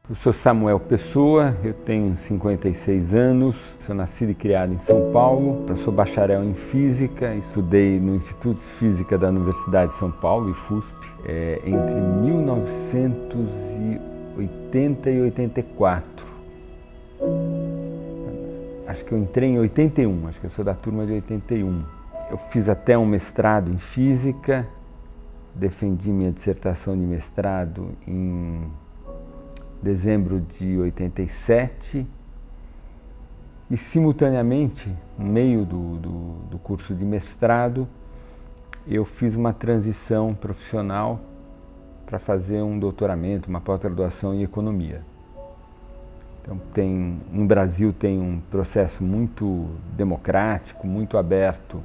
Eu sou Samuel Pessoa, eu tenho 56 anos, sou nascido e criado em São Paulo. Eu sou bacharel em Física, estudei no Instituto de Física da Universidade de São Paulo, IFUSP, entre 1980 e 84. Acho que eu entrei em 81, acho que eu sou da turma de 81. Eu fiz até um mestrado em Física, defendi minha dissertação de mestrado em dezembro de 87 e, simultaneamente, no meio do curso de mestrado, eu fiz uma transição profissional para fazer um doutoramento, uma pós-graduação em economia. Então, no Brasil tem um processo muito democrático, muito aberto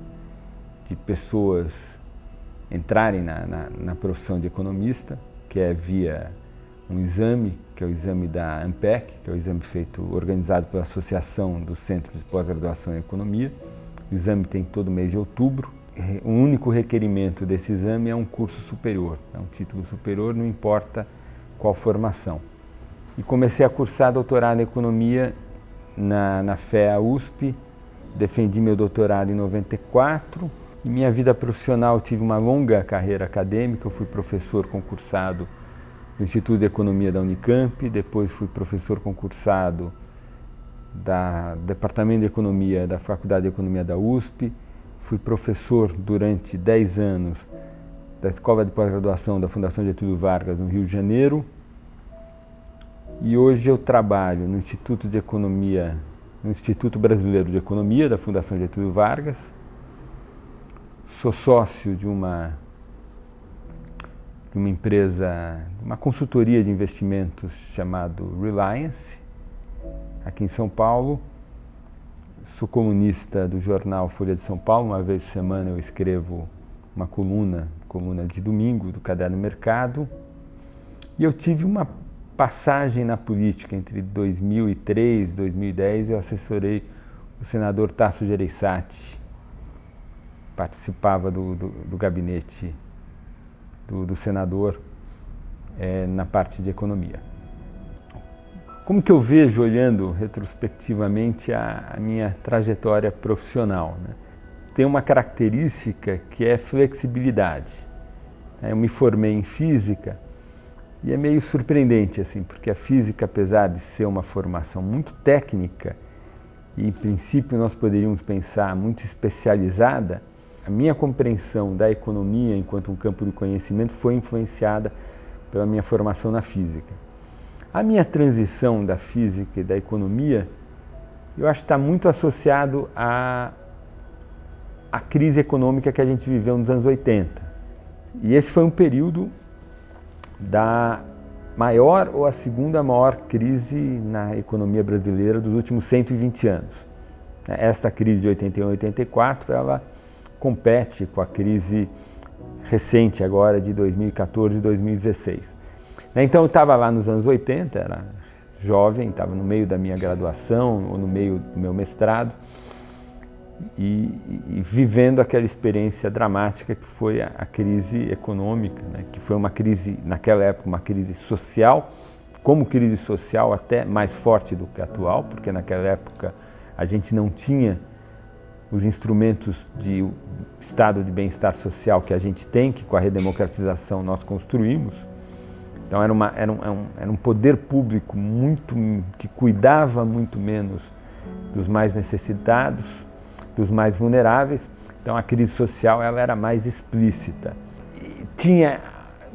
de pessoas entrarem na profissão de economista, que é via um exame, que é o exame da ANPEC, que é o exame organizado pela Associação dos Centros de Pós-Graduação em Economia. O exame tem todo mês de outubro. O único requerimento desse exame é um curso superior, é um título superior, não importa qual formação. E comecei a cursar doutorado em Economia na FEA USP, defendi meu doutorado em 94. Em minha vida profissional tive uma longa carreira acadêmica, eu fui professor concursado no Instituto de Economia da Unicamp, depois fui professor concursado do Departamento de Economia da Faculdade de Economia da USP, fui professor durante 10 anos da Escola de Pós-Graduação da Fundação Getúlio Vargas no Rio de Janeiro, e hoje eu trabalho no Instituto de Economia, no Instituto Brasileiro de Economia da Fundação Getúlio Vargas. Sou sócio de uma empresa, uma consultoria de investimentos chamado Reliance, aqui em São Paulo. Sou colunista do jornal Folha de São Paulo, uma vez por semana eu escrevo uma coluna de domingo do Caderno Mercado. E eu tive uma passagem na política entre 2003 e 2010, eu assessorei o senador Tasso Gereissati, participava do gabinete do senador na parte de economia. Como que eu vejo, olhando retrospectivamente, a minha trajetória profissional, né? Tem uma característica que é flexibilidade. Eu me formei em Física e é meio surpreendente, assim, porque a Física, apesar de ser uma formação muito técnica e, em princípio, nós poderíamos pensar muito especializada, a minha compreensão da economia enquanto um campo de conhecimento foi influenciada pela minha formação na Física. A minha transição da Física e da economia, eu acho que está muito associado à crise econômica que a gente viveu nos anos 80. E esse foi um período da maior ou a segunda maior crise na economia brasileira dos últimos 120 anos. Essa crise de 81 e 84, ela compete com a crise recente agora de 2014 e 2016. Então eu estava lá nos anos 80, era jovem, estava no meio da minha graduação ou no meio do meu mestrado e vivendo aquela experiência dramática que foi a crise econômica, né? Que foi uma crise, naquela época, uma crise social, como crise social até mais forte do que a atual, porque naquela época a gente não tinha os instrumentos de estado de bem-estar social que a gente tem, que com a redemocratização nós construímos. Então era um poder público que cuidava muito menos dos mais necessitados, dos mais vulneráveis. Então a crise social ela era mais explícita. E tinha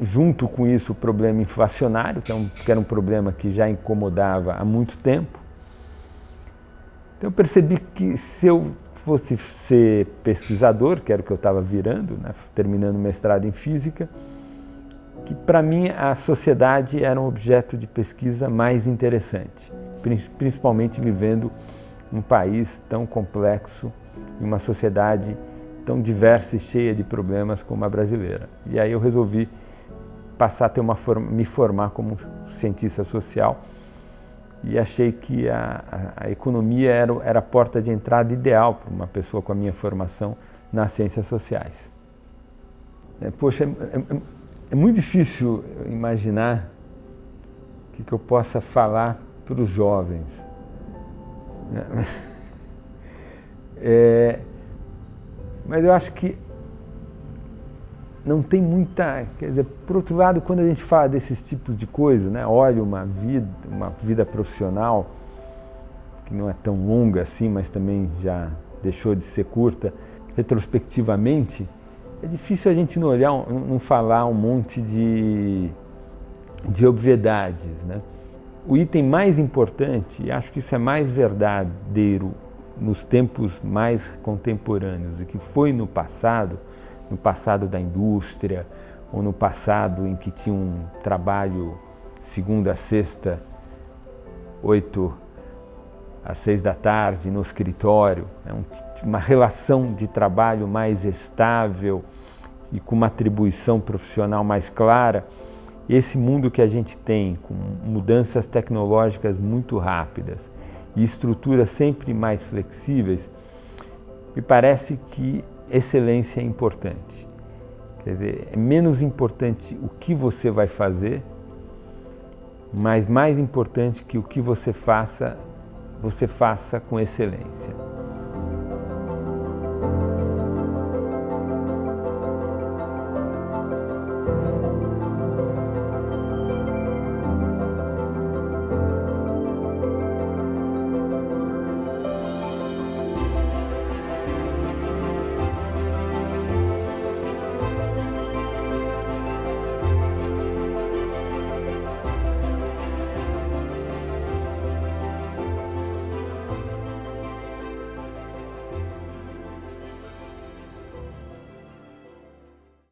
junto com isso o problema inflacionário, que era um problema que já incomodava há muito tempo. Então eu percebi que se eu fosse ser pesquisador, que era o que eu estava virando, né, terminando o mestrado em Física, que para mim a sociedade era um objeto de pesquisa mais interessante, principalmente vivendo num país tão complexo e uma sociedade tão diversa e cheia de problemas como a brasileira. E aí eu resolvi passar a me formar como cientista social e achei que a economia era a porta de entrada ideal para uma pessoa com a minha formação nas ciências sociais. É muito difícil imaginar o que eu possa falar para os jovens. Mas eu acho que não tem muita... Quer dizer, por outro lado, quando a gente fala desses tipos de coisa, né, olha uma vida profissional que não é tão longa assim, mas também já deixou de ser curta, retrospectivamente, é difícil a gente não falar um monte de obviedades, né? O item mais importante, e acho que isso é mais verdadeiro nos tempos mais contemporâneos, e que foi no passado da indústria, ou no passado em que tinha um trabalho segunda a sexta, 8 às 6 da tarde no escritório, uma relação de trabalho mais estável e com uma atribuição profissional mais clara. Esse mundo que a gente tem, com mudanças tecnológicas muito rápidas e estruturas sempre mais flexíveis, me parece que excelência é importante. Quer dizer, é menos importante o que você vai fazer, mas mais importante que o que você faça com excelência.